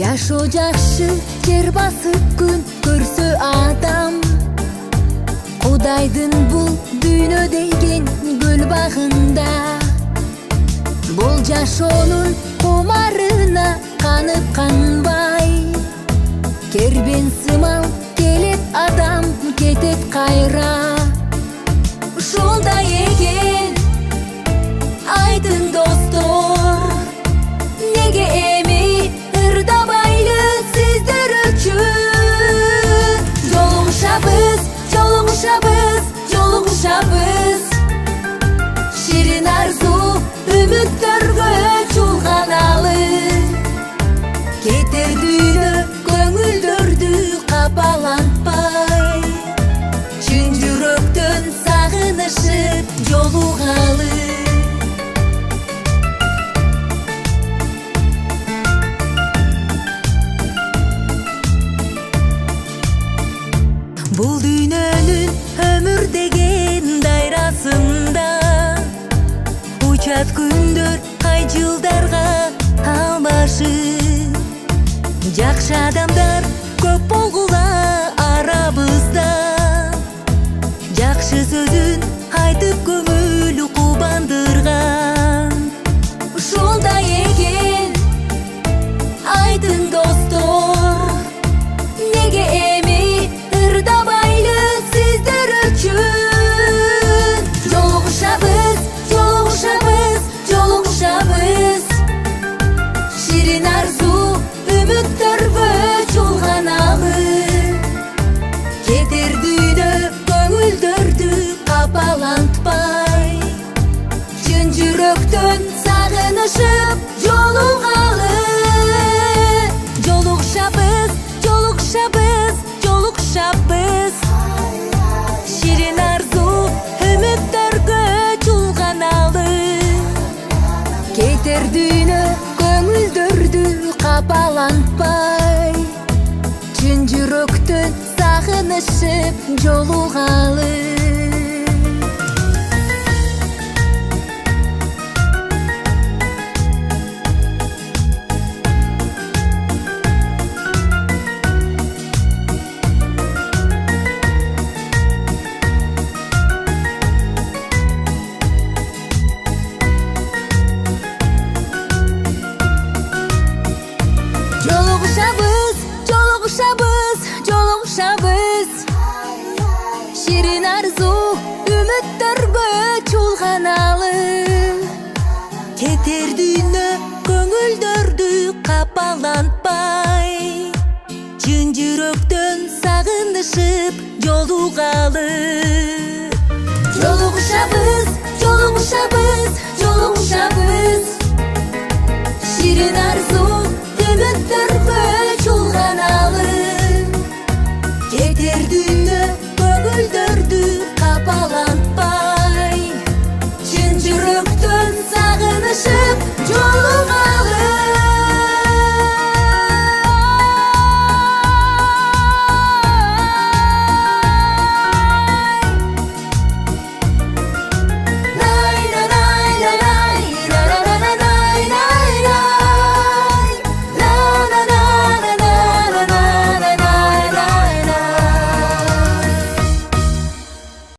Жашоо жакшы, жер басып күн көрсө адам. Кудайдын бул дүйнө деген гүл багында. Бул жашоонун кумарына канып канбай, кербен сымал келет адам, кетет кайра. Ушулдай экен айтын достор, неге эми ырдабайлы сиздер үчүн? Жолугушабыз, жолугушабыз, жолугушабыз. Ширин арзу үмүттөргө чулганалы, кетер дүйнө көңүлдөрдү капалантпай, чын жүрөктөн сагынышып жолугалы. Бул дүйнөнүн өмүр деген дайрасында учат күндөр ай жылдарга алмашып. Жакшы адамдар көп болгула арабызда, жакшы сөзүн айтып көңүл кубандырган. Ушулдай экен айтын достор, неге эми ырдабайлы сиздер үчүн? Жолугушабыз, жолугушабыз, жолугушабыз. Ширин арзу үмүттөргө чулганалы, кетер дүйнө көңүлдөрдү капалантпай, чын жүрөктөн сагынышып жолугалы. Жолугушабыз, жолугушабыз, жолугушабыз. Ширин арзу үмүттөргө чулганалы, кетер дүйнө көңүлдөрдү капалантпай, чын жүрөктөн сагынышып жолугалы. Жолугушабыз, жолугушабыз, жолугушабыз. Ширин арзу үмүттөргө чулганалы, кетер дүйнө көңүлдөрдү капалантпай, чын жүрөктөн сагынышып жолугалы.